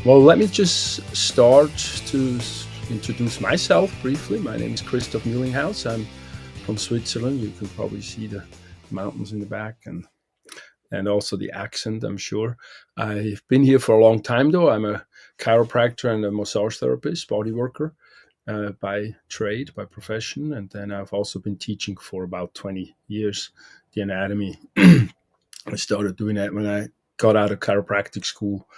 Well, let me just start to introduce myself briefly. My name is Christoph Muhlinghaus. I'm from Switzerland. You can probably see the mountains in the back and also the accent, I'm sure. I've been here for a long time, though. I'm a chiropractor and a massage therapist, body worker by trade, by profession. And then I've also been teaching for about 20 years the anatomy. I started doing that when I got out of chiropractic school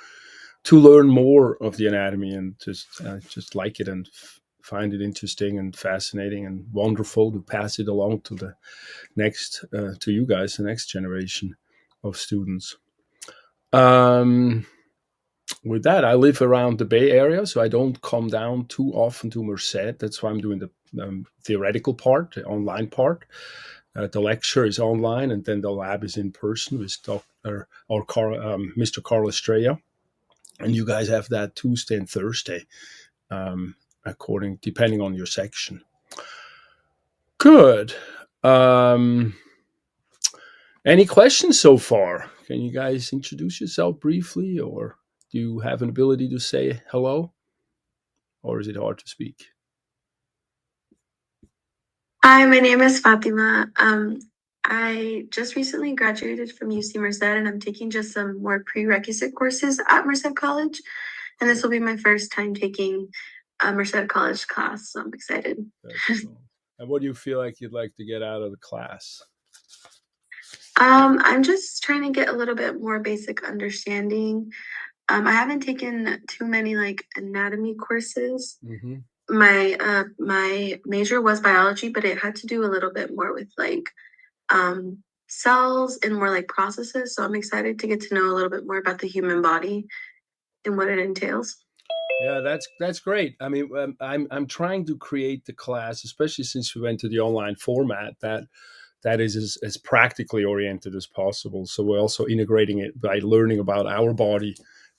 to learn more of the anatomy and just like it and find it interesting and fascinating and wonderful to pass it along to the next to you guys, the next generation of students. Um, with that, I live around the Bay Area, so I don't come down too often to Merced. That's why I'm doing the theoretical part, the online part. The lecture is online, and then the lab is in person with Mr. Carl Estrella. And you guys have that Tuesday and Thursday, depending on your section. Good. Um, any questions so far? Can you guys introduce yourself briefly, or do you have an ability to say hello, or is it hard to speak? Hi, my name is Fatima. I just recently graduated from UC Merced and I'm taking just some more prerequisite courses at Merced College. And this will be my first time taking a Merced College class, so I'm excited. That's cool. And what do you feel like you'd like to get out of the class? I'm just trying to get a little bit more basic understanding. I haven't taken too many like anatomy courses. Mm-hmm. My major was biology, but it had to do a little bit more with like cells and more like processes. So I'm excited to get to know a little bit more about the human body and what it entails. Yeah, that's great. I mean, I'm trying to create the class, especially since we went to the online format that is as practically oriented as possible. So we're also integrating it by learning about our body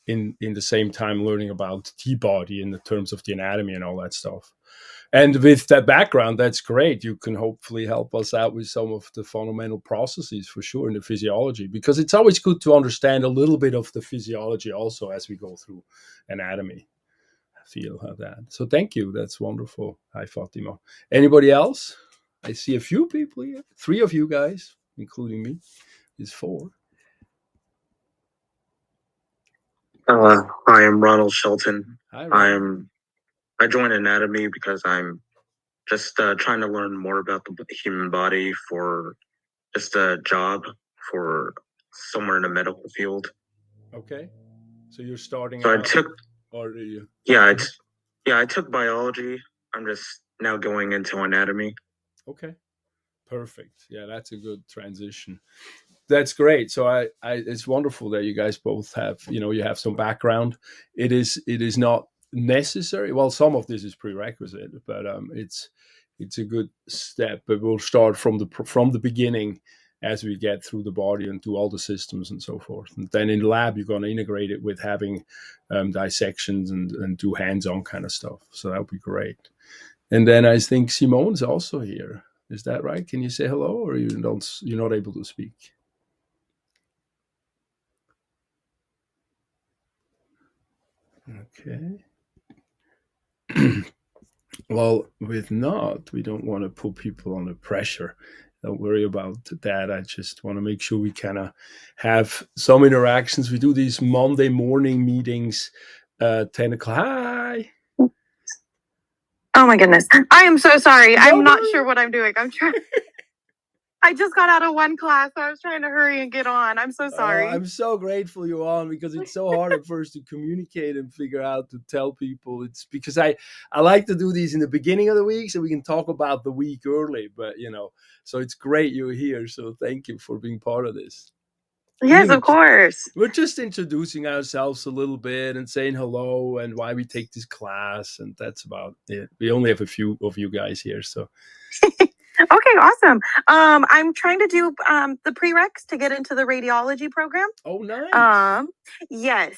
in the same time learning about the body in the terms of the anatomy and all that stuff. And with that background, that's great. You can hopefully help us out with some of the fundamental processes for sure in the physiology, because it's always good to understand a little bit of the physiology also as we go through anatomy. I feel that. So thank you. That's wonderful. Hi, Fatima. Anybody else? I see a few people here. 3 of you guys, including me, is 4. Hi, I'm Ronald Shelton. Hi, Ronald. I joined anatomy because I'm just trying to learn more about the human body for just a job for somewhere in the medical field. Okay. So you're starting So I out, took or do you? I took biology. I'm just now going into anatomy. Okay. Perfect. Yeah, that's a good transition. That's great. So it's wonderful that you guys both have, you have some background. It is not necessary. Well, some of this is prerequisite, but it's a good step. But we'll start from the beginning as we get through the body and do all the systems and so forth. And then in the lab, you're going to integrate it with having dissections and do hands-on kind of stuff. So that'll be great. And then I think Simone's also here. Is that right? Can you say hello, or you're not able to speak? Okay. Well, with not, we don't want to put people under pressure. Don't worry about that. I just want to make sure we kind of have some interactions. We do these Monday morning meetings, 10 o'clock. Hi. Oh my goodness. I am so sorry. I'm not worry. sure what I'm doing. I just got out of one class, so I was trying to hurry and get on. I'm so sorry. I'm so grateful you're on, because it's so hard at first to communicate and figure out to tell people. It's because I like to do these in the beginning of the week so we can talk about the week early. But so it's great you're here. So thank you for being part of this. Yes, of course. We're just introducing ourselves a little bit and saying hello and why we take this class, and that's about it. We only have a few of you guys here, so. Okay, awesome. I'm trying to do the prereqs to get into the radiology program. Oh, nice. Yes.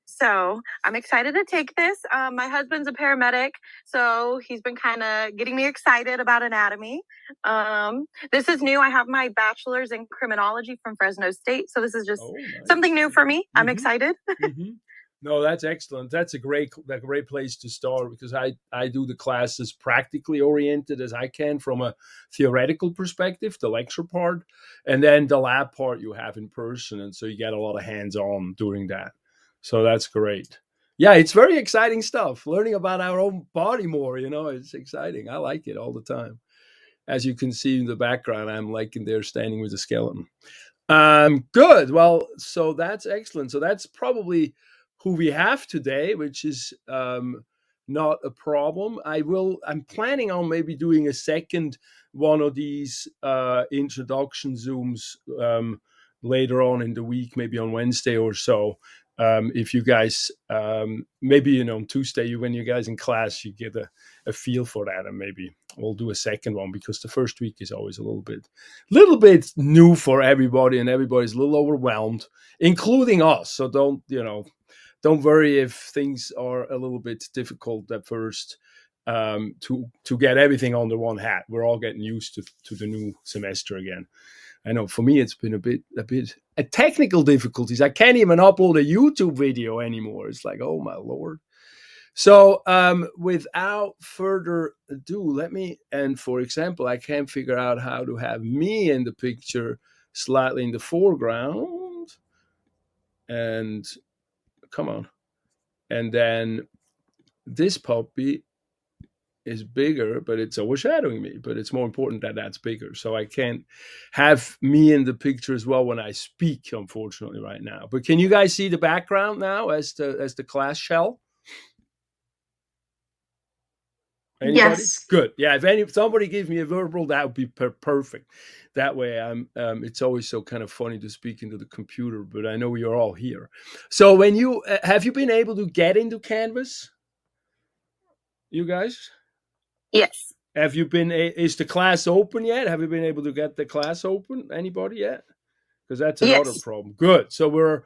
So I'm excited to take this. My husband's a paramedic, so he's been kind of getting me excited about anatomy. This is new. I have my bachelor's in criminology from Fresno State, so this is just something new for me. I'm excited. No, that's excellent. That's a great place to start, because I do the classes practically oriented as I can from a theoretical perspective, the lecture part, and then the lab part you have in person, and so you get a lot of hands on during that. So that's great. Yeah, it's very exciting stuff. Learning about our own body more, it's exciting. I like it all the time. As you can see in the background, I'm like in there standing with a skeleton. Good. Well, so that's excellent. So that's probably who we have today, which is not a problem. I'm planning on maybe doing a second one of these introduction Zooms later on in the week, maybe on Wednesday or so. If you guys, maybe, on Tuesday, when you guys in class, you get a feel for that, and maybe we'll do a second one, because the first week is always a little bit new for everybody, and everybody's a little overwhelmed, including us. So don't worry if things are a little bit difficult at first, to get everything under one hat. We're all getting used to the new semester again. I know for me it's been a bit technical difficulties. I can't even upload a YouTube video anymore. It's like, oh my Lord. So without further ado, and for example, I can't figure out how to have me in the picture slightly in the foreground. And come on. And then this puppy is bigger, but it's overshadowing me. But it's more important that that's bigger. So I can't have me in the picture as well when I speak, unfortunately, right now. But can you guys see the background now as the class shell? Anybody? Yes. Good. Yeah. If somebody gives me a verbal, that would be perfect. That way, it's always so kind of funny to speak into the computer, but I know you're all here. So when have you been able to get into Canvas? You guys? Yes. Have you been? Is the class open yet? Have you been able to get the class open? Anybody yet? Because that's another problem. Good. So we're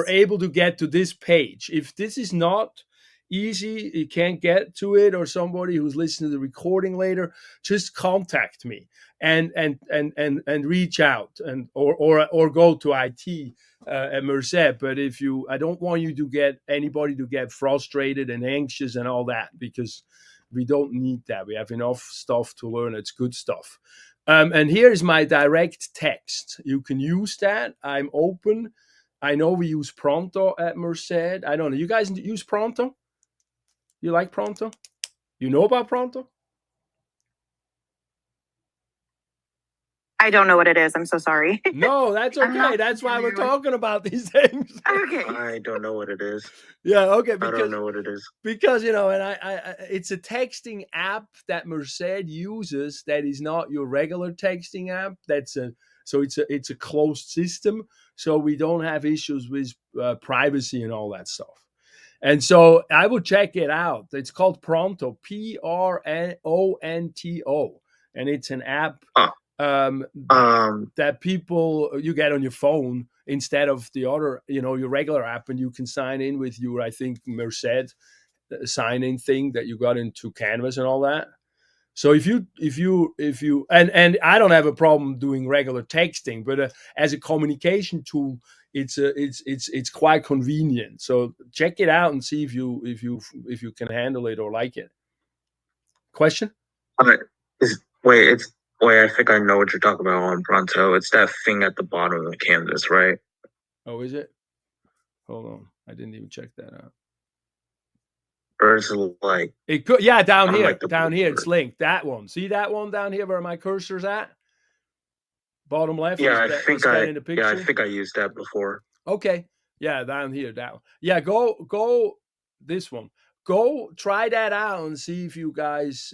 able to get to this page. If this is not easy, you can't get to it, or somebody who's listening to the recording later, just contact me and reach out or go to IT at Merced. But I don't want you to get anybody to get frustrated and anxious and all that, because we don't need that. We have enough stuff to learn. It's good stuff. And here's my direct text. You can use that. I'm open. I know we use Pronto at Merced. I don't know. You guys use Pronto? You like Pronto? You know about Pronto? I don't know what it is. I'm so sorry. No, that's okay. That's why we're talking about these things. Okay. I don't know what it is. Yeah, okay. I don't know what it is. Because, and it's a texting app that Merced uses that is not your regular texting app. So it's a closed system. So we don't have issues with privacy and all that stuff. And so I will check it out. It's called Pronto, Pronto, and it's an app that you get on your phone instead of the other, your regular app, and you can sign in with your, I think, Merced sign-in thing that you got into Canvas and all that. So if you and I don't have a problem doing regular texting, but as a communication tool, it's quite convenient. So check it out and see if you can handle it or like it. Question? Wait, I think I know what you're talking about on Pronto. It's that thing at the bottom of the canvas, right? Oh, is it? Hold on, I didn't even check that out. Or is it like it could? Yeah, down here, like here, it's linked. That one. See that one down here where my cursor's at? Bottom left. Yeah, I think I used that before. Okay. Yeah, down here, that one. Yeah, go this one. Go try that out and see if you guys.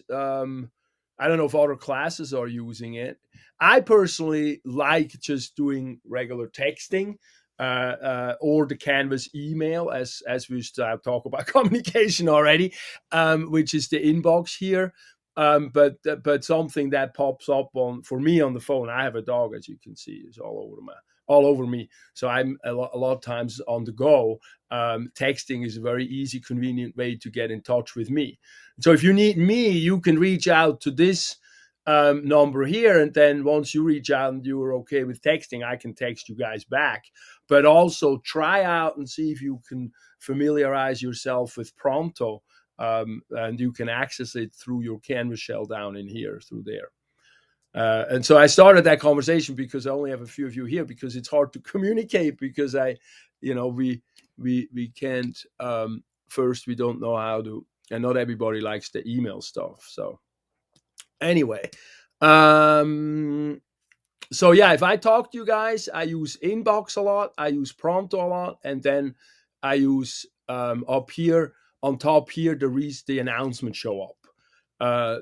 I don't know if other classes are using it. I personally like just doing regular texting. Or the Canvas email, as we talk about communication already, which is the inbox here. But something that pops up for me on the phone. I have a dog, as you can see, is all over me. So I'm a lot of times on the go. Texting is a very easy, convenient way to get in touch with me. So if you need me, you can reach out to this number here, and then once you reach out and you're okay with texting, I can text you guys back. But also try out and see if you can familiarize yourself with Pronto, and you can access it through your Canvas shell down in here through there. And so I started that conversation because I only have a few of you here, because it's hard to communicate, because we can't, first, we don't know how to, and not everybody likes the email stuff. So anyway, so yeah, if I talk to you guys, I use Inbox a lot, I use Pronto a lot, and then I use up here on top here, the announcements show up.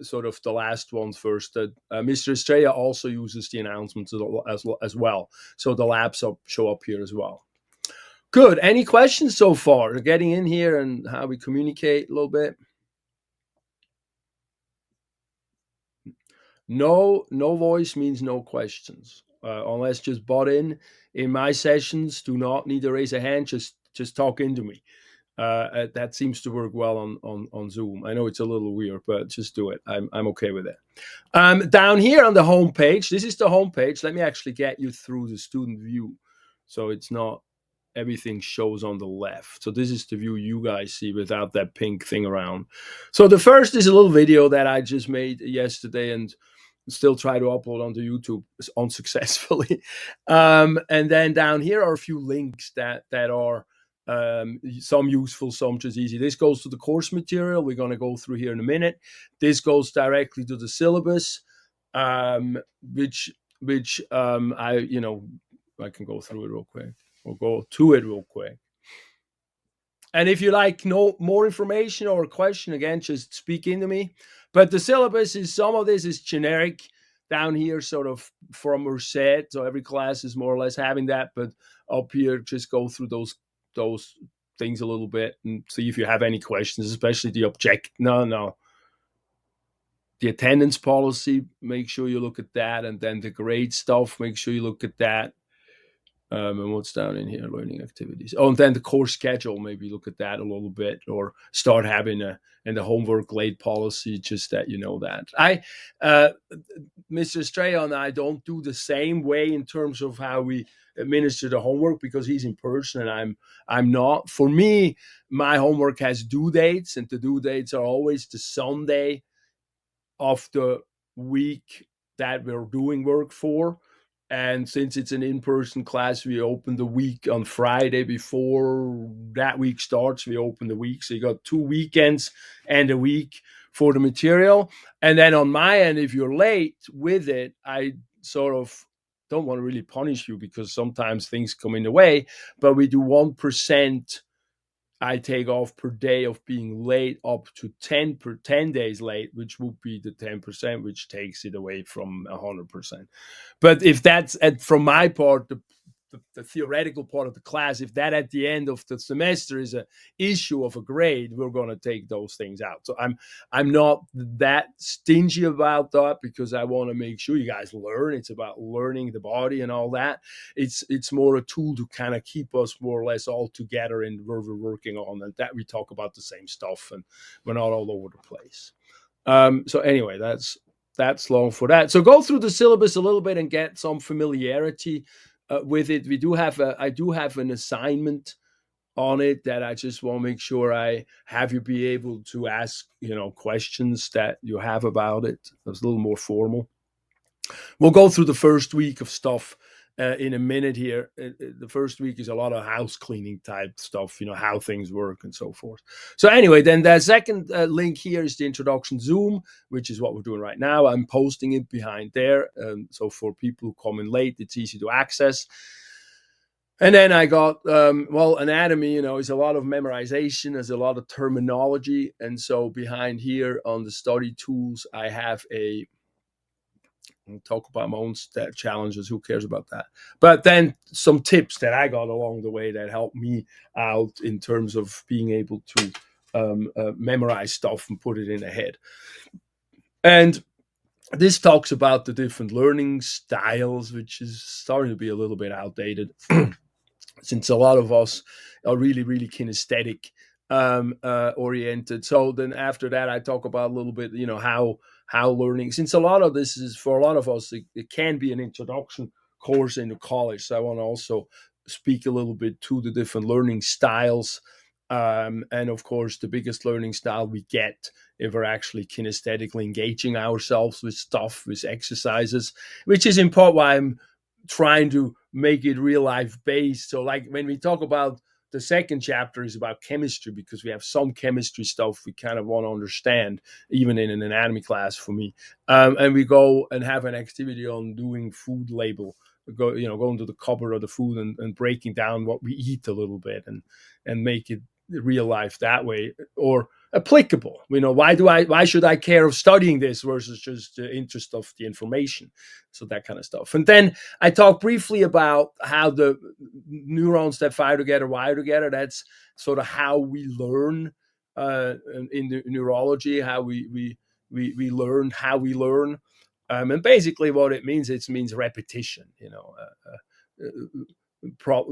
Sort of the last ones first. Mr. Estrella also uses the announcements as well. So the labs show up here as well. Good. Any questions so far? Getting in here and how we communicate a little bit. No voice means no questions. Unless just butt in my sessions, do not need to raise a hand. Just talk into me. That seems to work well on Zoom. I know it's a little weird, but just do it. I'm okay with it. Down here on the home page, this is the home page. Let me actually get you through the student view, so it's not everything shows on the left. So this is the view you guys see without that pink thing around. So the first is a little video that I just made yesterday and still try to upload onto YouTube unsuccessfully. And then down here are a few links that are some useful, some just easy. This goes to the course material. We're going to go through here in a minute. This goes directly to the syllabus, which I can go through it real quick, or go to it real quick. And if you like no more information or a question, again, just speak into me. But the syllabus is, some of this is generic down here, sort of from Merced. So every class is more or less having that. But up here, just go through those things a little bit and see if you have any questions, especially the the attendance policy. Make sure you look at that, and then the grade stuff, make sure you look at that. And what's down in here? Learning activities. Oh, and then the course schedule, maybe look at that a little bit, or start having in the homework late policy, just that you know that. Mr. Estrella and I don't do the same way in terms of how we administer the homework, because he's in person and I'm not. For me, my homework has due dates, and the due dates are always the Sunday of the week that we're doing work for. And since it's an in-person class, we open the week on Friday before that week starts. We open the week. So you got 2 weekends and a week for the material. And then on my end, if you're late with it, I sort of don't want to really punish you, because sometimes things come in the way, but we do 1% I take off per day of being late, up to 10 days late, which would be the 10%, which takes it away from 100%. But if that's from my part, the theoretical part of the class, if that at the end of the semester is an issue of a grade, we're going to take those things out. So I'm not that stingy about that, because I want to make sure you guys learn. It's about learning the body and all that. It's more a tool to kind of keep us more or less all together in where we're working on, and that we talk about the same stuff and we're not all over the place. So anyway, that's long for that. So go through the syllabus a little bit and get some familiarity with it. I do have an assignment on it that I just want to make sure I have you be able to ask, questions that you have about it. It's a little more formal. We'll go through the first week of stuff in a minute here. The first week is a lot of house cleaning type stuff, how things work and so forth. So anyway, then the second link here is the introduction Zoom, which is what we're doing right now. I'm posting it behind there. So for people who come in late, it's easy to access. And then I got, anatomy, is a lot of memorization. There's a lot of terminology. And so behind here on the study tools, I have I'll talk about my own challenges. Who cares about that? But then some tips that I got along the way that helped me out in terms of being able to memorize stuff and put it in the head. And this talks about the different learning styles, which is starting to be a little bit outdated since a lot of us are really, really kinesthetic oriented. So then after that, I talk about a little bit, how learning, since a lot of this is for a lot of us, it can be an introduction course into college. So I want to also speak a little bit to the different learning styles. And of course, the biggest learning style we get if we're actually kinesthetically engaging ourselves with stuff, with exercises, which is in part why I'm trying to make it real life based. So, like when we talk about the second chapter is about chemistry, because we have some chemistry stuff we kind of want to understand, even in an anatomy class for me. And we go and have an activity on doing food label, going to the cupboard of the food and breaking down what we eat a little bit and make it real life that way, or applicable. Why should I care of studying this versus just the interest of the information? So that kind of stuff. And then I talk briefly about how the neurons that fire together wire together. That's sort of how we learn in the neurology, how we learn how we learn. And basically what it means repetition,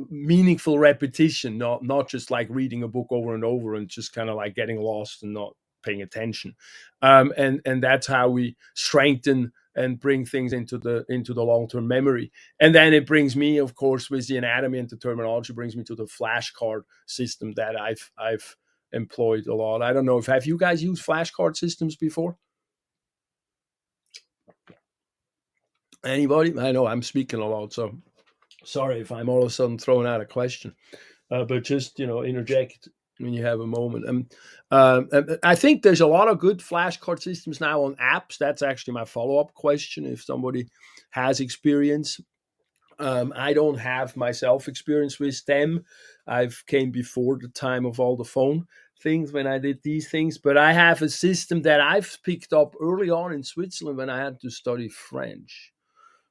meaningful repetition, not just like reading a book over and over and just kind of like getting lost and not paying attention. And that's how we strengthen and bring things into the long-term memory. And then it brings me, of course, with the anatomy and the terminology, brings me to the flashcard system that I've employed a lot. I don't know have you guys used flashcard systems before? Anybody? I know I'm speaking a lot, so sorry if I'm all of a sudden throwing out a question, but just interject when you have a moment. I think there's a lot of good flashcard systems now on apps. That's actually my follow-up question. If somebody has experience, I don't have myself experience with them. I've came before the time of all the phone things when I did these things, but I have a system that I've picked up early on in Switzerland when I had to study French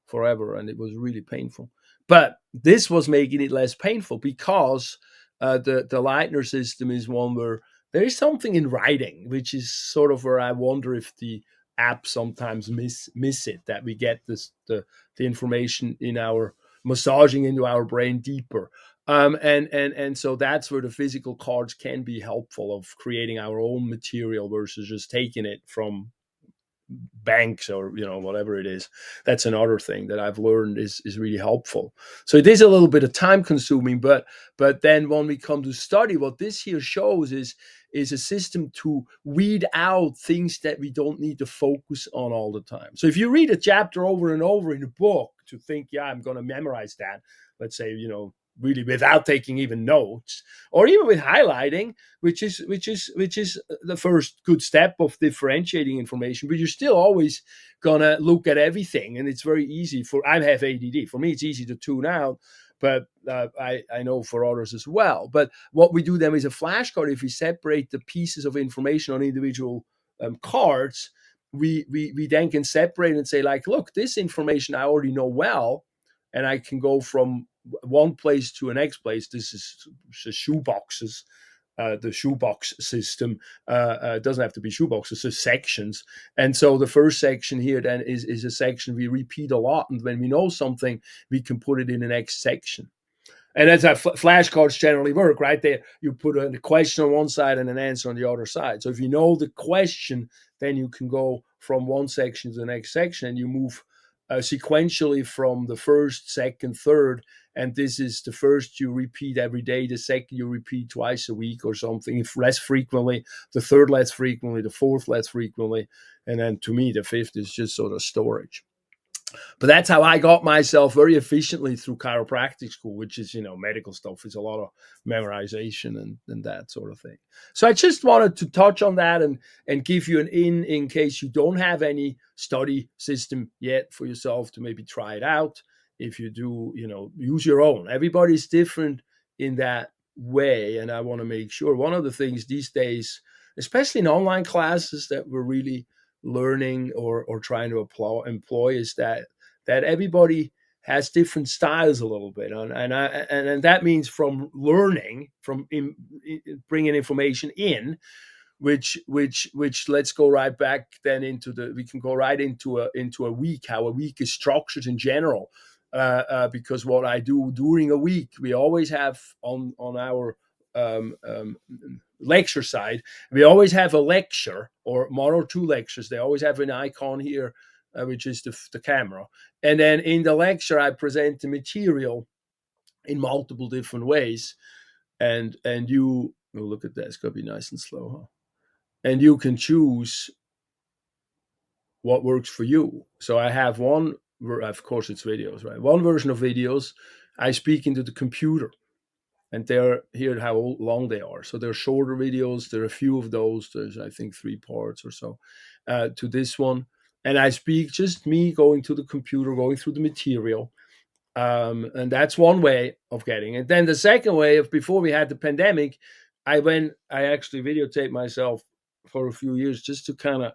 forever, and it was really painful. But this was making it less painful because the Leitner system is one where there is something in writing, which is sort of where I wonder if the app sometimes miss it, that we get the information in our massaging into our brain deeper. And so that's where the physical cards can be helpful of creating our own material versus just taking it from banks or whatever it is. That's another thing that I've learned is really helpful. So it is a little bit of time consuming, but then when we come to study, what this here shows is a system to weed out things that we don't need to focus on all the time. So if you read a chapter over and over in a book to think, I'm going to memorize that, let's say, really without taking even notes, or even with highlighting, which is the first good step of differentiating information, but you're still always gonna look at everything, and it's very easy I have ADD. For me, it's easy to tune out, but I know for others as well. But what we do then is a flashcard. If we separate the pieces of information on individual cards, we then can separate and say, like, look, this information I already know well, and I can go from one place to the next place. This is the shoeboxes, the shoebox system. It doesn't have to be shoeboxes, it's just sections. And so the first section here then is a section we repeat a lot. And when we know something, we can put it in the next section. And that's how flashcards generally work, right? There, you put a question on one side and an answer on the other side. So if you know the question, then you can go from one section to the next section, and you move sequentially from the first, second, third. And this is the first you repeat every day, the second you repeat twice a week or something, if less frequently, the third less frequently, the fourth less frequently. And then to me, the fifth is just sort of storage. But that's how I got myself very efficiently through chiropractic school, which is, medical stuff. It's a lot of memorization and that sort of thing. So I just wanted to touch on that and give you an in case you don't have any study system yet for yourself to maybe try it out. If you do, use your own. Everybody's different in that way. And I want to make sure one of the things these days, especially in online classes, that we're really learning or trying to employ is that everybody has different styles a little bit, and that means from learning, from bringing information in, which let's go right back then we can go right into a week, how a week is structured in general, because what I do during a week, we always have on our lecture side, we always have a lecture or 1 or 2 lectures. They always have an icon here, which is the camera. And then in the lecture, I present the material in multiple different ways. And you look at that. It's going to be nice and slow, huh? And you can choose what works for you. So I have one, of course it's videos, right? One version of videos, I speak into the computer, and they're here how long they are. So they're shorter videos. There are a few of those. There's, I think, 3 parts or so to this one. And I speak just me going to the computer, going through the material. And that's one way of getting it. Then the second way of, before we had the pandemic, I actually videotaped myself for a few years just to kind of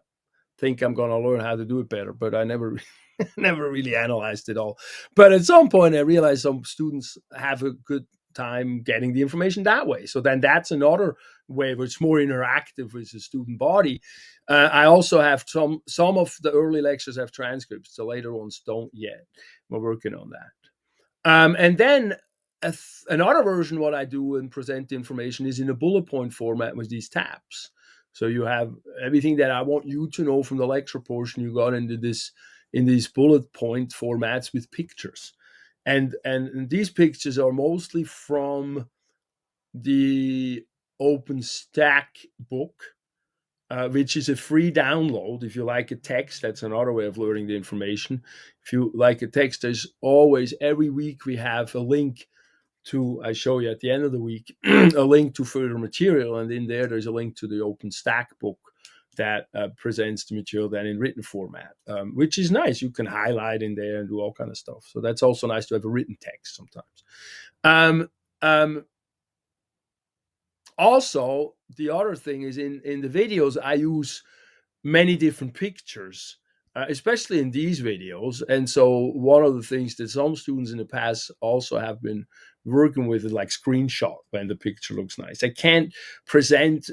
think I'm going to learn how to do it better, but I never really analyzed it all. But at some point I realized some students have a good time getting the information that way. So then that's another way where it's more interactive with the student body. I also have some of the early lectures have transcripts. The later ones don't yet. We're working on that. And then another version, what I do and present the information is in a bullet point format with these tabs. So you have everything that I want you to know from the lecture portion. You got into this in these bullet point formats with pictures, and these pictures are mostly from the OpenStack book, which is a free download. If you like a text, that's another way of learning the information. If you like a text, there's always, every week we have a link to, I show you at the end of the week, a link to further material. And in there's a link to the OpenStack book that presents the material then in written format, which is nice. You can highlight in there and do all kind of stuff. So that's also nice to have a written text sometimes. Also, the other thing is in the videos, I use many different pictures, especially in these videos. And so one of the things that some students in the past also have been working with is like screenshot when the picture looks nice. I can't present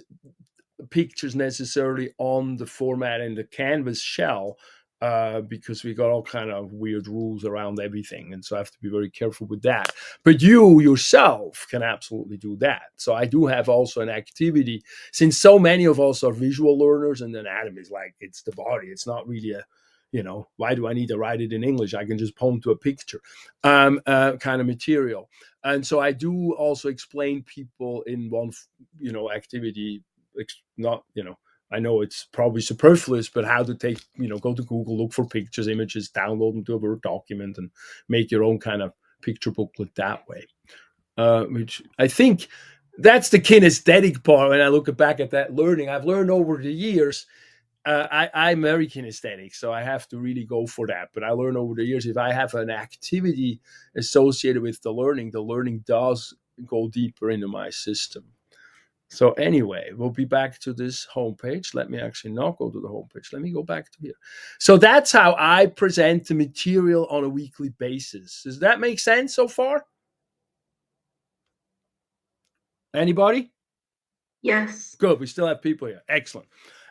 pictures necessarily on the format in the Canvas shell because we got all kind of weird rules around everything. And so I have to be very careful with that. But you yourself can absolutely do that. So I do have also an activity, since so many of us are visual learners, and anatomy is like, it's the body. It's not really a, why do I need to write it in English? I can just point to a picture kind of material. And so I do also explain people in one, activity, not, I know it's probably superfluous, but how to take, go to Google, look for pictures, images, download them to a Word document, and make your own kind of picture booklet that way. Which I think that's the kinesthetic part. When I look back at that learning, I've learned over the years. I'm very kinesthetic, so I have to really go for that. But I learned over the years, if I have an activity associated with the learning does go deeper into my system. So anyway, we'll be back to this homepage. Let me actually not go to the homepage. Let me go back to here. So that's how I present the material on a weekly basis. Does that make sense so far? Anybody? Yes. Good. We still have people here. Excellent.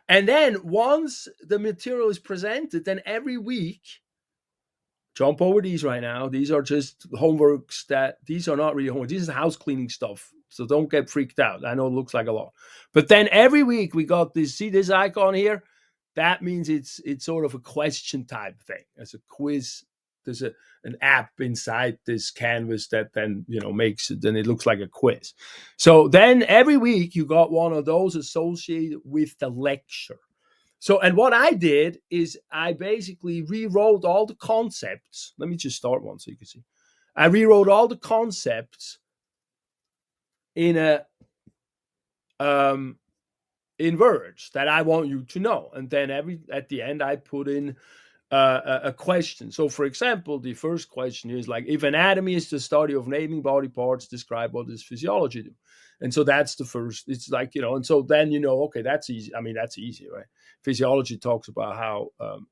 And then once the material is presented, then every week, jump over these right now. These are just homeworks these are not really homework. This is house cleaning stuff. So don't get freaked out. I know it looks like a lot. But then every week we got this, see this icon here? That means it's sort of a question type thing. As a quiz, there's an app inside this Canvas that then, makes it, then it looks like a quiz. So then every week you got one of those associated with the lecture. So, and what I did is I basically rewrote all the concepts. Let me just start one so you can see. I rewrote all the concepts in words that I want you to know. And then at the end, I put in a question. So, for example, the first question is like, if anatomy is the study of naming body parts, describe what does physiology do? And so that's the first, it's like, and so then, okay, that's easy. I mean, that's easy, right? Physiology talks about how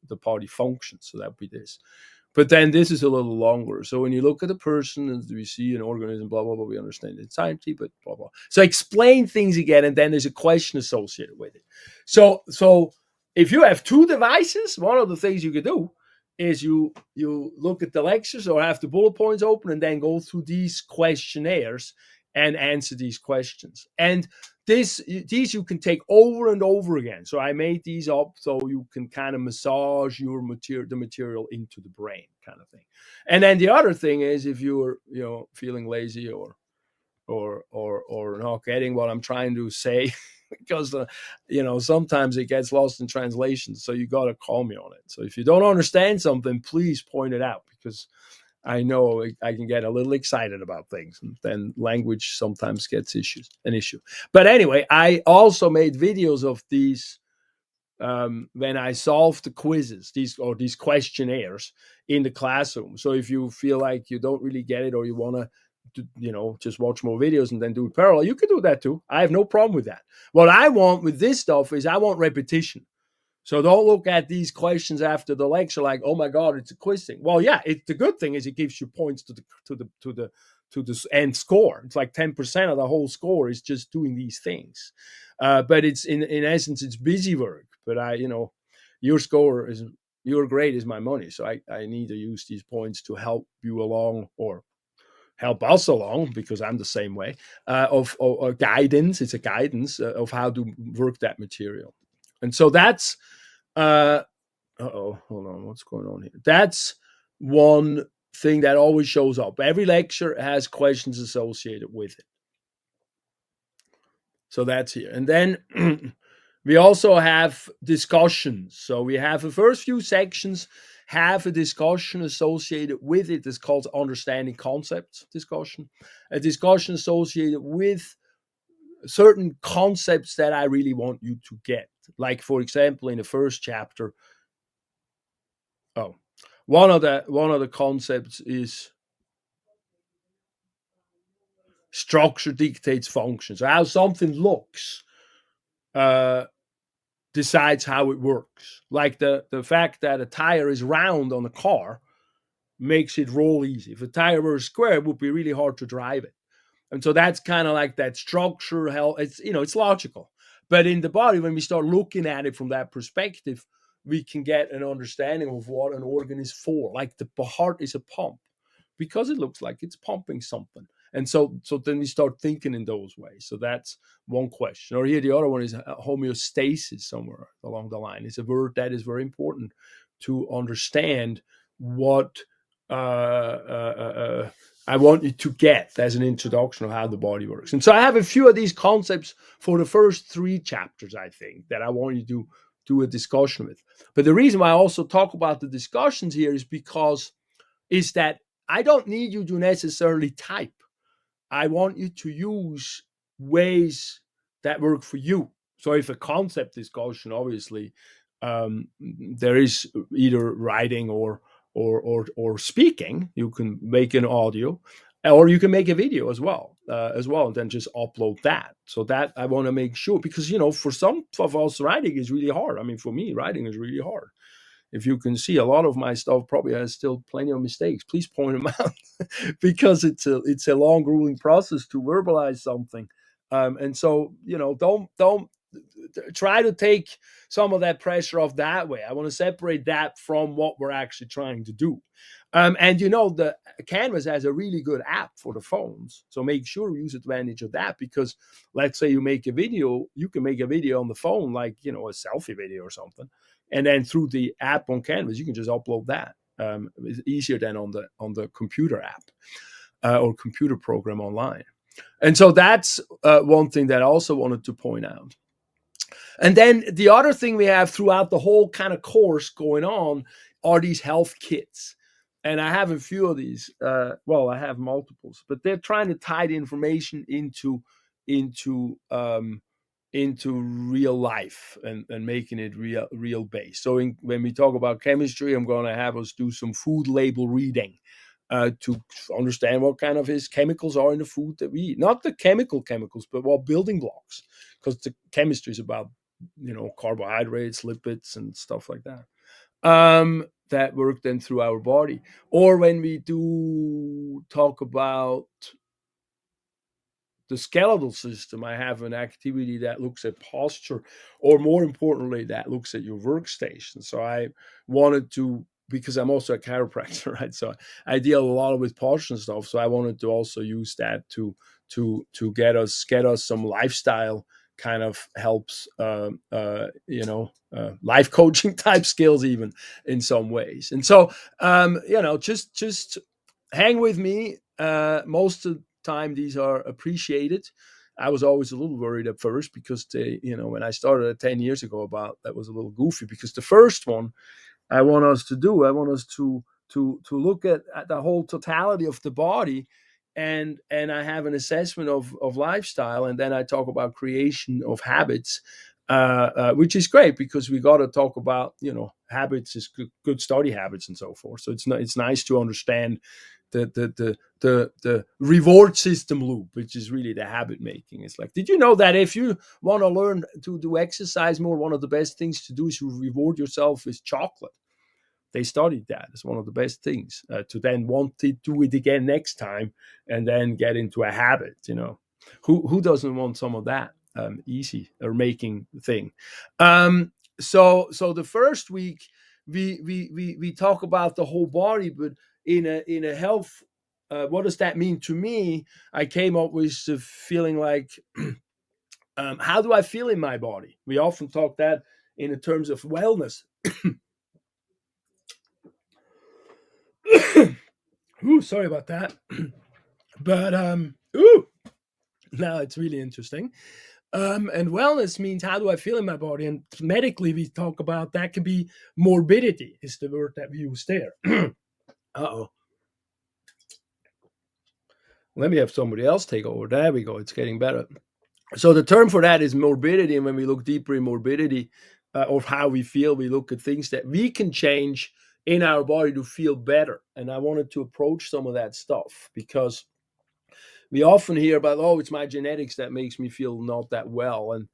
the body functions. So that would be this. But then this is a little longer. So when you look at a person and we see an organism, blah, blah, blah, we understand it's science, but blah, blah. So explain things again, and then there's a question associated with it. So if you have 2 devices, one of the things you could do is you look at the lectures or have the bullet points open and then go through these questionnaires and answer these questions. And these you can take over and over again. So I made these up so you can kind of massage the material into the brain, kind of thing. And then the other thing is, if you're feeling lazy or not getting what I'm trying to say, because sometimes it gets lost in translation. So you got to call me on it. So if you don't understand something, please point it out, because I know I can get a little excited about things, and then language sometimes gets an issue. But anyway, I also made videos of these when I solved the quizzes, these questionnaires in the classroom. So if you feel like you don't really get it, or you want to just watch more videos and then do it parallel, you can do that too. I have no problem with that. What I want with this stuff is I want repetition. So don't look at these questions after the lecture like, oh my God, it's a quiz thing. Well, yeah, the good thing is it gives you points to the end score. It's like 10% of the whole score is just doing these things. But it's in essence, it's busy work. But your grade is my money. So I need to use these points to help you along, or help us along, because I'm the same way, of guidance. It's a guidance of how to work that material. And so that's, hold on, what's going on here? That's one thing that always shows up. Every lecture has questions associated with it. So that's here. And then we also have discussions. So we have the first few sections have a discussion associated with it. It's called understanding concepts discussion. A discussion associated with certain concepts that I really want you to get. Like, for example, in the first chapter, one of the concepts is structure dictates function. So how something looks decides how it works. Like the fact that a tire is round on a car makes it roll easy. If a tire were square, it would be really hard to drive it. And so that's kind of like that structure. It's logical. But in the body, when we start looking at it from that perspective, we can get an understanding of what an organ is for. Like the heart is a pump, because it looks like it's pumping something. And so then we start thinking in those ways. So that's one question. Or here the other one is homeostasis, somewhere along the line. It's a word that is very important to understand what I want you to get as an introduction of how the body works. And so I have a few of these concepts for the first 3 chapters, I think, that I want you to do a discussion with. But the reason why I also talk about the discussions here is that I don't need you to necessarily type. I want you to use ways that work for you. So if a concept discussion, obviously, there is either writing or speaking. You can make an audio, or you can make a video as well, and then just upload that. So that I want to make sure, because for some of us, writing is really hard. I mean, for me, writing is really hard. If you can see, a lot of my stuff probably has still plenty of mistakes. Please point them out, because it's a long, grueling process to verbalize something. And so, don't try to take some of that pressure off that way. I want to separate that from what we're actually trying to do. And the Canvas has a really good app for the phones. So make sure you use advantage of that, because let's say you make a video, you can make a video on the phone, like, a selfie video or something. And then through the app on Canvas, you can just upload that. It's easier than on the computer app or computer program online. And so that's one thing that I also wanted to point out. And then the other thing we have throughout the whole kind of course going on are these health kits. And I have a few of these. I have multiples, but they're trying to tie the information into real life and making it real based. So when we talk about chemistry, I'm going to have us do some food label reading to understand what kind of his chemicals are in the food that we eat. Not the chemicals, but what building blocks, because the chemistry is about carbohydrates, lipids, and stuff like that. That work then through our body. Or when we do talk about the skeletal system, I have an activity that looks at posture, or more importantly, that looks at your workstation. So I wanted to because I'm also a chiropractor, right? So I deal a lot with posture and stuff. So I wanted to also use that to get us some lifestyle kind of helps, life coaching type skills even in some ways. And so, just hang with me. Most of the time, these are appreciated. I was always a little worried at first because when I started 10 years ago, about that was a little goofy, because the first one I want us to look at the whole totality of the body, and I have an assessment of lifestyle, and then I talk about creation of habits, which is great because we got to talk about habits is good study habits and so forth. So it's nice to understand the reward system loop, which is really the habit making. It's like, did you know that if you want to learn to do exercise more, one of the best things to do is to reward yourself with chocolate? They studied that as one of the best things, to then want to do it again next time and then get into a habit. Who doesn't want some of that easy or making thing? So the first week we talk about the whole body, but in a health. What does that mean to me? I came up with the feeling like, how do I feel in my body? We often talk that in terms of wellness. Ooh, sorry about that. But now it's really interesting. And wellness means, how do I feel in my body? And medically, we talk about that can be morbidity, is the word that we use there. Uh-oh. Let me have somebody else take over. There we go. It's getting better. So the term for that is morbidity. And when we look deeper in morbidity, of how we feel, we look at things that we can change in our body to feel better. And I wanted to approach some of that stuff because we often hear about, oh, it's my genetics that makes me feel not that well, and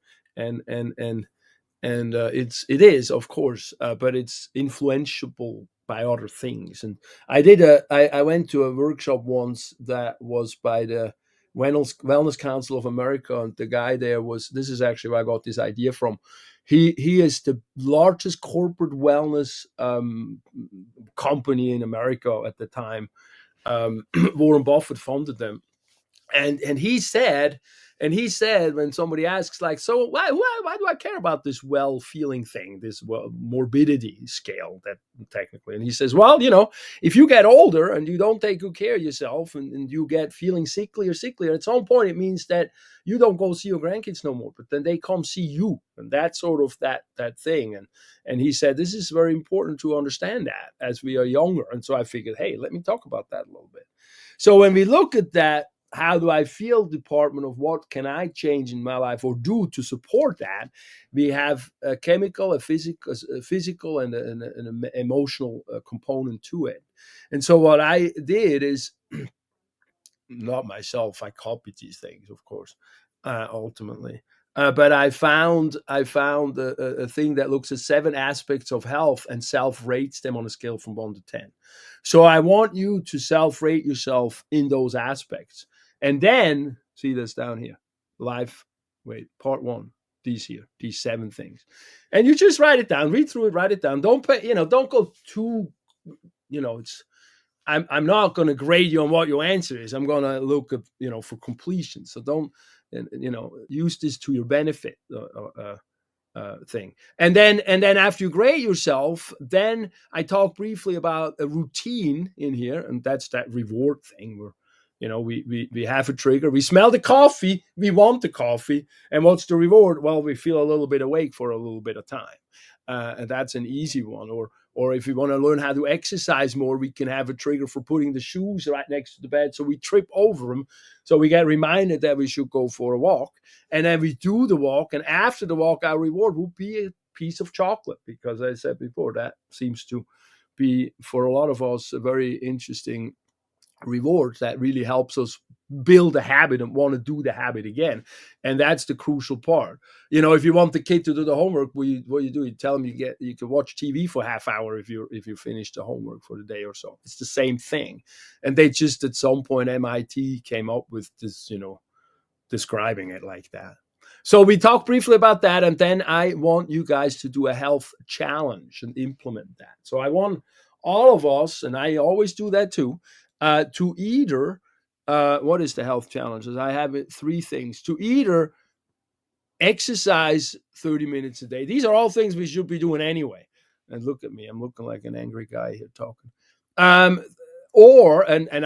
it is, of course, but it's influenceable by other things. And I went to a workshop once that was by the Wellness Council of America, and the guy there this is actually where I got this idea from. He is the largest corporate wellness company in America at the time. Warren Buffett funded them. And he said, when somebody asks, like, so why do I care about this well-feeling thing, this morbidity scale, that technically? And he says, well, if you get older and you don't take good care of yourself, and you get feeling sicklier, at some point it means that you don't go see your grandkids no more, but then they come see you, and that's sort of that thing. And he said, this is very important to understand that as we are younger. And so I figured, hey, let me talk about that a little bit. So when we look at that, how do I feel department of what can I change in my life or do to support that, we have a chemical, a physical and an emotional component to it. And so what I did is, not myself, I copied these things, of course, ultimately. But I found a thing that looks at 7 aspects of health and self-rates them on a scale from 1 to 10. So I want you to self-rate yourself in those aspects. And then, see this down here, part 1, these 7 things. And you just write it down, read through it, write it down. Don't go too, I'm not going to grade you on what your answer is. I'm going to look at, for completion. So don't, use this to your benefit thing. And then after you grade yourself, then I talk briefly about a routine in here. And that's that reward thing where, we have a trigger. We smell the coffee. We want the coffee. And what's the reward? Well, we feel a little bit awake for a little bit of time. And that's an easy one. Or if we want to learn how to exercise more, we can have a trigger for putting the shoes right next to the bed so we trip over them. So we get reminded that we should go for a walk. And then we do the walk. And after the walk, our reward will be a piece of chocolate. Because as I said before, that seems to be, for a lot of us, a very interesting reward that really helps us build a habit and want to do the habit again. And that's the crucial part. If you want the kid to do the homework, what you do, you tell them you can watch TV for half hour if you finish the homework for the day or so. It's the same thing. And they just, at some point, MIT came up with this, describing it like that. So we talked briefly about that, and then I want you guys to do a health challenge and implement that. So I want all of us, and I always do that too, to either, what is the health challenges? I have it 3 things. To either exercise 30 minutes a day. These are all things we should be doing anyway. And look at me, I'm looking like an angry guy here talking. And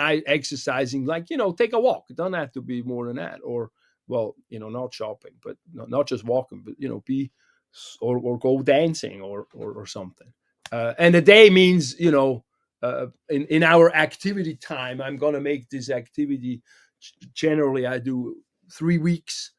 I exercising, like, take a walk. It doesn't have to be more than that. Or, well, not shopping, but not just walking, but, be, or go dancing or something. And a day means, in our activity time, I'm going to make this activity. Generally, I do 3 weeks,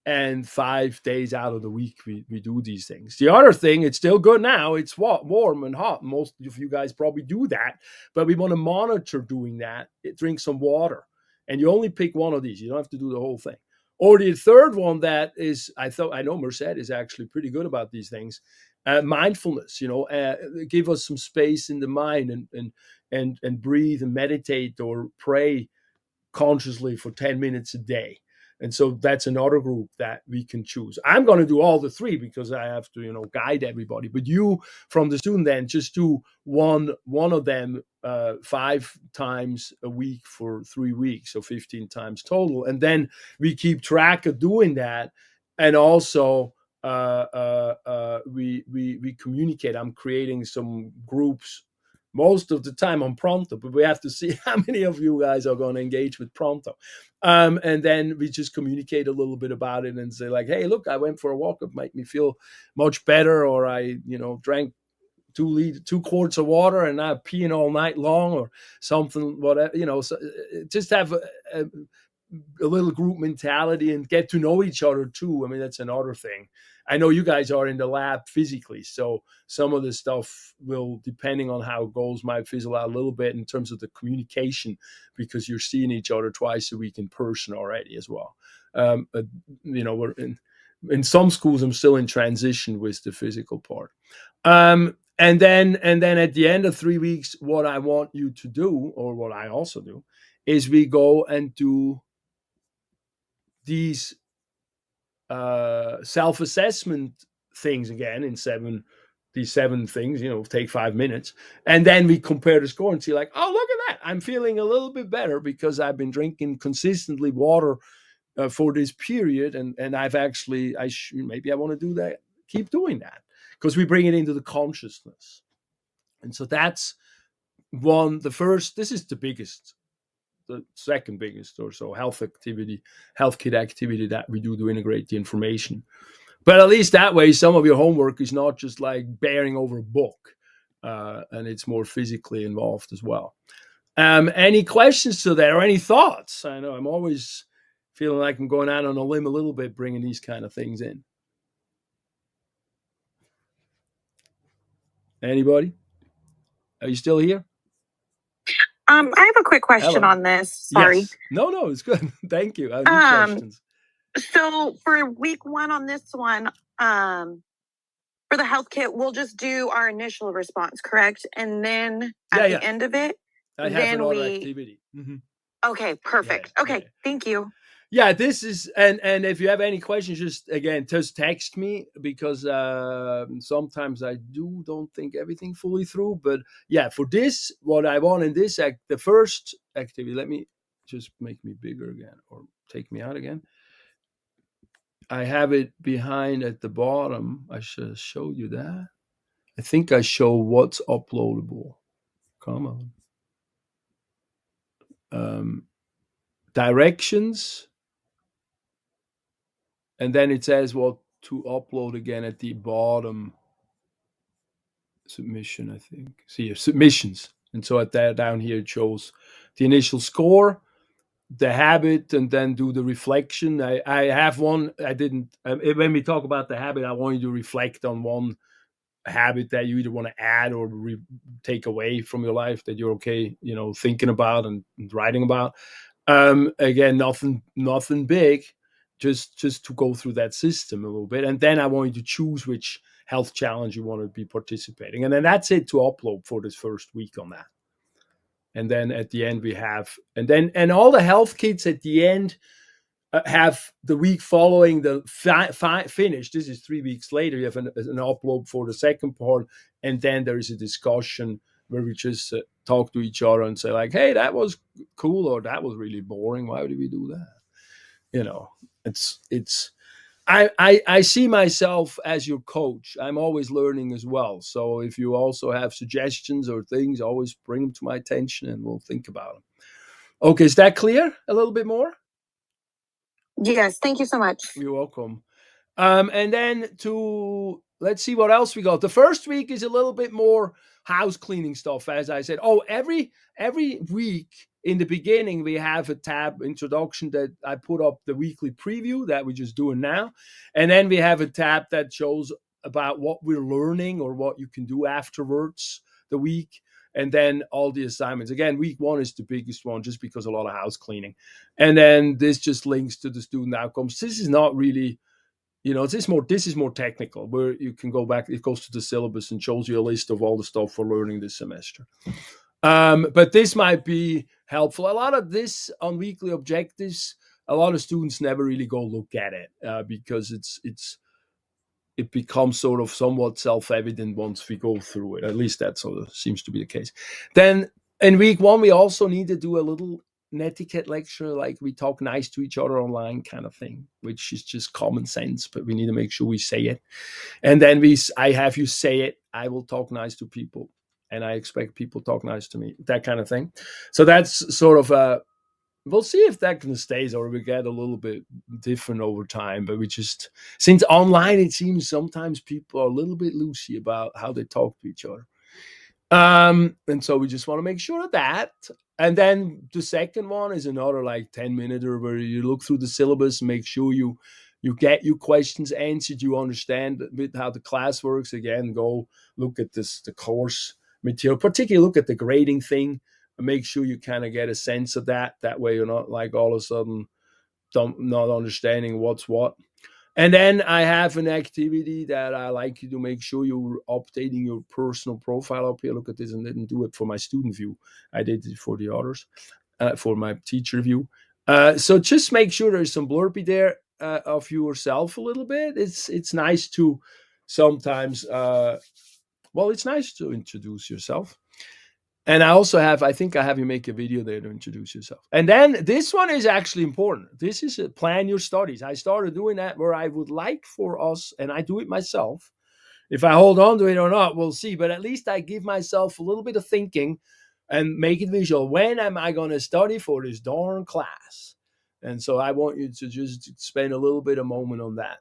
and 5 days out of the week we do these things. The other thing, it's still good now. It's warm and hot. Most of you guys probably do that, but we want to monitor doing that. Drink some water, and you only pick one of these. You don't have to do the whole thing. Or the third one that is, I know Merced is actually pretty good about these things. Mindfulness, give us some space in the mind and breathe and meditate or pray consciously for 10 minutes a day. And so that's another group that we can choose. I'm going to do all the 3 because I have to, guide everybody. But you, from the student end, just do one of them 5 times a week for 3 weeks, so 15 times total. And then we keep track of doing that. And also we communicate. I'm creating some groups most of the time on Pronto, but we have to see how many of you guys are going to engage with Pronto. And then we just communicate a little bit about it and say, like, hey, look, I went for a walk. It made me feel much better. Or I, drank 2 quarts of water and I'm peeing all night long or something, whatever, so just have a little group mentality and get to know each other too. I mean, that's another thing. I know you guys are in the lab physically, so some of the stuff will, depending on how it goes, might fizzle out a little bit in terms of the communication, because you're seeing each other twice a week in person already as well. We're in some schools, I'm still in transition with the physical part. And then at the end of 3 weeks, what I want you to do, or what I also do, is we go and do these self-assessment things again in these 7 things, take 5 minutes. And then we compare the score and see, like, oh, look at that. I'm feeling a little bit better because I've been drinking consistently water for this period. And I've actually, maybe I want to do that, keep doing that, because we bring it into the consciousness. And so that's this is the biggest, the second biggest or so health kit activity that we do to integrate the information. But at least that way, some of your homework is not just like bearing over a book, and it's more physically involved as well. Any questions to that or any thoughts? I know I'm always feeling like I'm going out on a limb a little bit, bringing these kind of things in. Anybody? Are you still here? I have a quick question Hello. on this. Sorry. Yes. No, it's good. Thank you. I have questions. So for week 1 on this one, for the health kit, we'll just do our initial response, correct? And then at the end of it, I have then another activity. Mm-hmm. Okay, perfect. Okay, thank you. Yeah, this is, and if you have any questions, just text me, because sometimes I don't think everything fully through. But yeah, for this, what I want in this the first activity, let me just make me bigger again, or take me out again. I have it behind at the bottom. I should show you that. I think I show what's uploadable. Come on. Directions. And then it says what to upload again at the bottom. Submission, I think. See, submissions. And so down here it shows the initial score, the habit, and then do the reflection. I have one. I didn't. When we talk about the habit, I want you to reflect on one habit that you either want to add or take away from your life that you're okay, thinking about and writing about. Again, nothing big. Just to go through that system a little bit. And then I want you to choose which health challenge you want to be participating. And then that's it to upload for this first week on that. And then at the end we have, and all the health kits at the end have the week following the finish. This is 3 weeks later. You have an upload for the second part. And then there is a discussion where we just talk to each other and say like, hey, that was cool, or that was really boring. Why did we do that? You know, it's I see myself as your coach. I'm always learning as well. So if you also have suggestions or things, always bring them to my attention and we'll think about them. Okay, is that clear? A little bit more? Yes, thank you so much. You're welcome. And then let's see what else we got. The first week is a little bit more house cleaning stuff, as I said. Oh, every week in the beginning, we have a tab introduction that I put up the weekly preview that we're just doing now. And then we have a tab that shows about what we're learning or what you can do afterwards the week. And then all the assignments. Again, week 1 is the biggest one just because a lot of house cleaning. And then this just links to the student outcomes. This is not really, this is more technical, where you can go back. It goes to the syllabus and shows you a list of all the stuff we're learning this semester. But this might be helpful. A lot of this on weekly objectives, a lot of students never really go look at it because it becomes sort of somewhat self-evident once we go through it. At least that sort of seems to be the case. Then in week 1, we also need to do a little netiquette lecture, like we talk nice to each other online kind of thing, which is just common sense, but we need to make sure we say it. And then I have you say it. I will talk nice to people, and I expect people talk nice to me, that kind of thing. So that's sort of we'll see if that kind of stays or we get a little bit different over time. But since online, it seems sometimes people are a little bit loosey about how they talk to each other. And so we just want to make sure of that. And then the second one is another like 10-minute where you look through the syllabus, make sure you get your questions answered, you understand a bit how the class works. Again, go look at the course material, particularly look at the grading thing, and make sure you kind of get a sense of that. That way you're not like all of a sudden not understanding what's what. And then I have an activity that I like you to make sure you're updating your personal profile up here. Look at this, and didn't do it for my student view. I did it for the others, for my teacher view. So just make sure there's some blurby there of yourself a little bit. It's nice to sometimes, it's nice to introduce yourself. And I think I have you make a video there to introduce yourself. And then this one is actually important. This is plan your studies. I started doing that where I would like for us, and I do it myself. If I hold on to it or not, we'll see. But at least I give myself a little bit of thinking and make it visual. When am I going to study for this darn class? And so I want you to just spend a little bit of moment on that.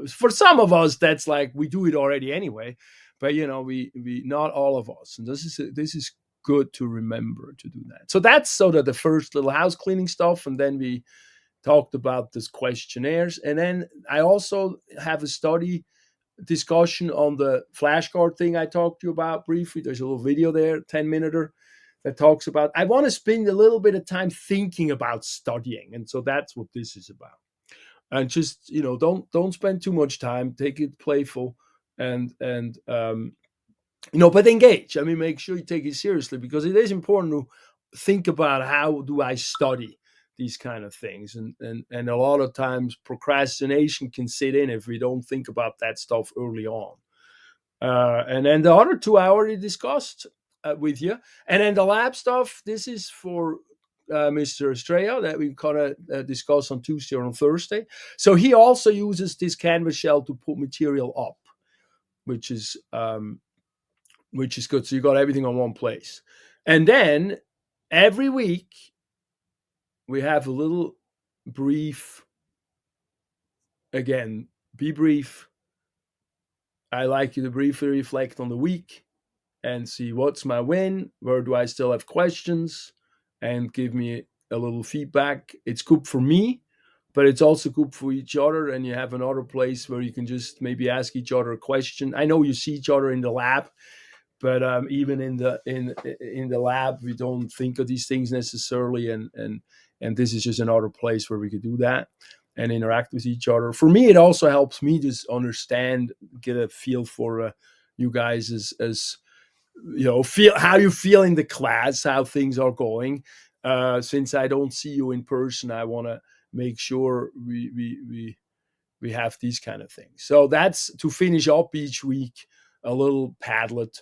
For some of us, that's like we do it already anyway. But we not all of us. And this is good to remember to do that. So that's sort of the first little house cleaning stuff. And then we talked about this questionnaires. And then I also have a study discussion on the flashcard thing I talked to you about briefly. There's a little video there, 10-minute, that talks about, I want to spend a little bit of time thinking about studying. And so that's what this is about. And just, don't spend too much time, take it playful and but engage. I mean, make sure you take it seriously, because it is important to think about how do I study these kind of things. And a lot of times procrastination can sit in if we don't think about that stuff early on. And then the other 2 I already discussed with you. And then the lab stuff, this is for Mr. Estrella that we kind of discuss on Tuesday or on Thursday. So he also uses this Canvas shell to put material up, which is good. So you got everything on one place. And then every week we have a little brief. Again, be brief. I like you to briefly reflect on the week and see what's my win, where do I still have questions, and give me a little feedback. It's good for me, but it's also good for each other. And you have another place where you can just maybe ask each other a question. I know you see each other in the lab, but even in the lab, we don't think of these things necessarily. And this is just another place where we could do that and interact with each other. For me, it also helps me just understand, get a feel for you guys as feel how you feel in the class, how things are going. Since I don't see you in person, I want to make sure we have these kind of things. So that's to finish up each week, a little Padlet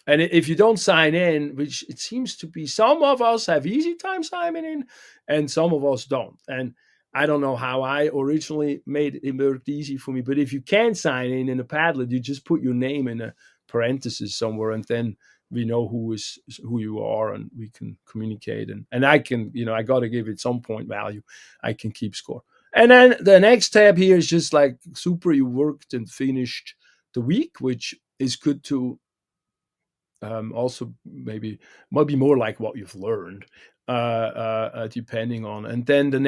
And if you don't sign in, which it seems to be, some of us have easy time signing in and some of us don't. And I don't know how I originally made it work easy for me, but if you can sign in a Padlet, you just put your name in a parenthesis somewhere, and then we know who you are, and we can communicate. And I can, I got to give it some point value. I can keep score. And then the next tab here is just like super. You worked and finished the week, which is good to also maybe might be more like what you've learned, depending on. And then the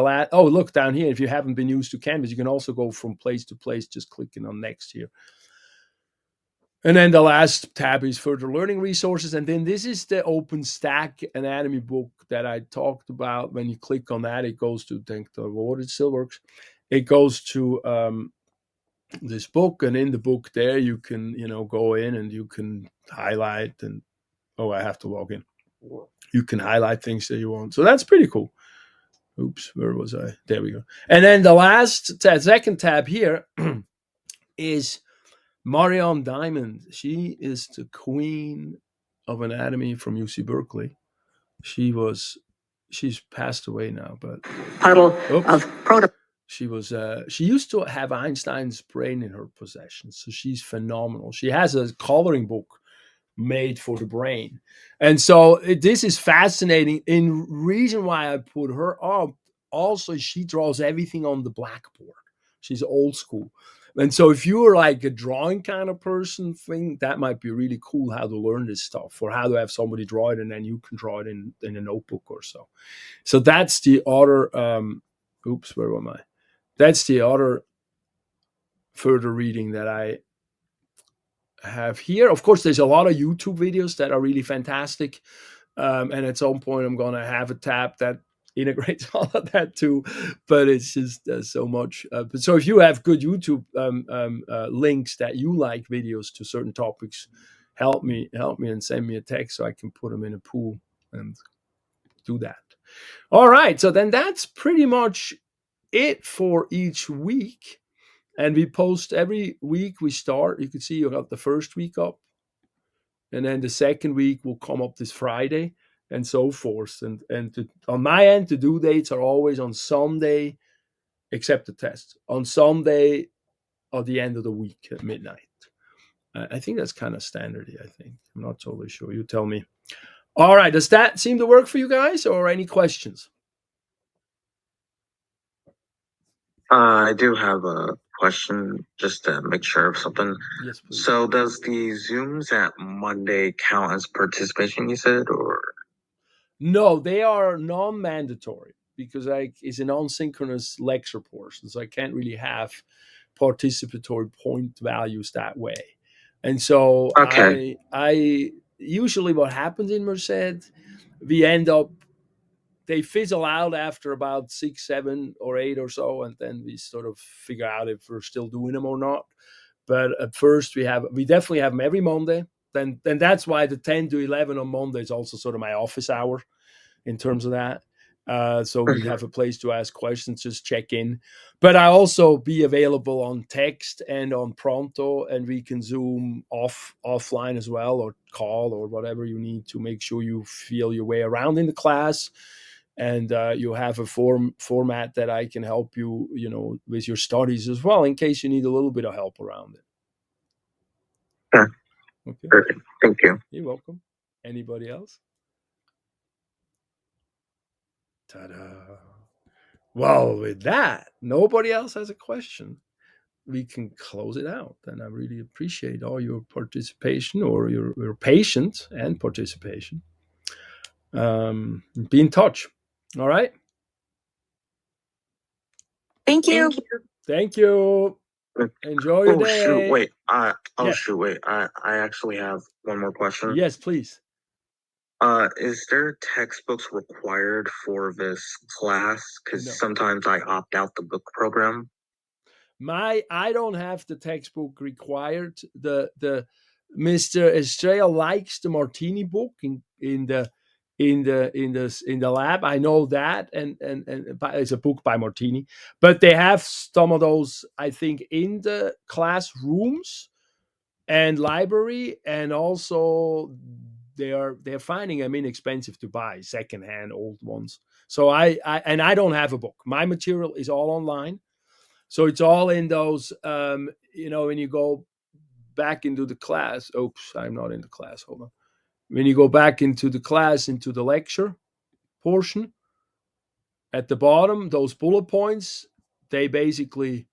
last, oh, look down here. If you haven't been used to Canvas, you can also go from place to place, just clicking on next here. And then the last tab is further learning resources. And then this is the OpenStack anatomy book that I talked about. When you click on that, it goes to, thank the Lord, it still works. It goes to this book, and in the book there you can go in and you can highlight, and I have to log in. You can highlight things that you want, so that's pretty cool. Oops, where was I? There we go. And then the second tab here is Marianne Diamond. She is the queen of anatomy from UC Berkeley. She's passed away now, but puddle of proto. She used to have Einstein's brain in her possession, so she's phenomenal. She has a coloring book made for the brain, and so this is fascinating. In reason why I put her up, also she draws everything on the blackboard. She's old school, and so if you're like a drawing kind of person, that might be really cool how to learn this stuff, or how to have somebody draw it and then you can draw it in a notebook or so. So that's the other. Oops, where am I? That's the other further reading that I have here. Of course, there's a lot of YouTube videos that are really fantastic. And at some point, I'm going to have a tab that integrates all of that too. But it's just so much. So if you have good YouTube links that you like, videos to certain topics, help me and send me a text so I can put them in a pool and do that. All right. So then that's pretty much it for each week, and we post every week. We start, you can see you got the first week up, and then the second week will come up this Friday, and so forth. And on my end, the due dates are always on Sunday, except the test, on Sunday or the end of the week at midnight. I think that's kind of standard. I think, I'm not totally sure, you tell me. All right, does that seem to work for you guys, or any questions? I do have a question just to make sure of something. Yes, please. So does the Zooms at Monday count as participation, you said, or? No, they are non-mandatory because it's an asynchronous lecture portion, so I can't really have participatory point values that way. And so Okay. I usually what happens in Merced, we end up, they fizzle out after about 6, 7, or 8 or so, and then we sort of figure out if we're still doing them or not. But at first, we definitely have them every Monday. Then that's why the 10 to 11 on Monday is also sort of my office hour in terms of that. So we have a place to ask questions, just check in. But I also be available on text and on Pronto, and we can Zoom offline as well, or call, or whatever you need to make sure you feel your way around in the class. And you have a format that I can help you, with your studies as well, in case you need a little bit of help around it. Sure. Okay. Perfect. Thank you. You're welcome. Anybody else? Ta-da. Well, with that, nobody else has a question. We can close it out. And I really appreciate all your participation, or your patience and participation. Be in touch. All right. Thank you. Thank you. Enjoy your day. Shoot, wait. Yes. Shoot, wait. I actually have one more question. Yes, please. Is there textbooks required for this class? Because No. sometimes I opt out the book program. I don't have the textbook required. The Mr. Estrella likes the Martini book in the lab. I know that, and it's a book by Martini, but they have some of those, I think, in the classrooms. and library, and also they're finding them inexpensive to buy, secondhand old ones. So I don't have a book. My material is all online. So it's all in those, when you go back into the class. Oops, I'm not in the class. Hold on. When you go back into the class, into the lecture portion, at the bottom, those bullet points, they basically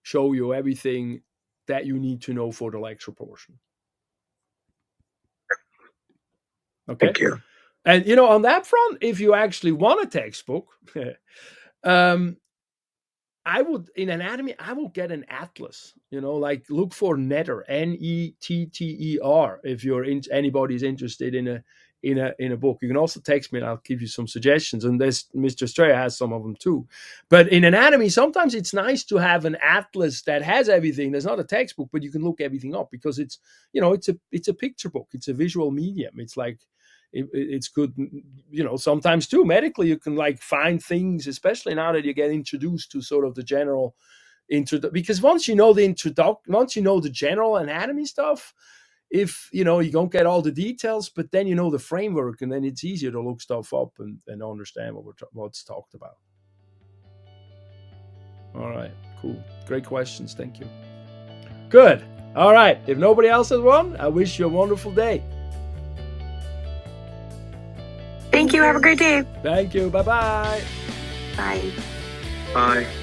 show you everything that you need to know for the lecture portion. Okay. Thank you. And on that front, if you actually want a textbook, I would, in anatomy, I will get an atlas. Like look for Netter, Netter, if anybody's interested in a book. You can also text me and I'll give you some suggestions. And Mr. Estrella has some of them too. But in anatomy, sometimes it's nice to have an atlas that has everything. There's not a textbook, but you can look everything up because it's a picture book. It's a visual medium. It's like, it's good, sometimes too medically you can like find things, especially now that you get introduced to sort of the general because once you know the general anatomy stuff, if you don't get all the details, but then the framework, and then it's easier to look stuff up and understand what's talked about. All right, cool, great questions, thank you. Good. All right, if nobody else has one, I wish you a wonderful day. Thank you. Have a great day. Thank you. Bye-bye. Bye. Bye.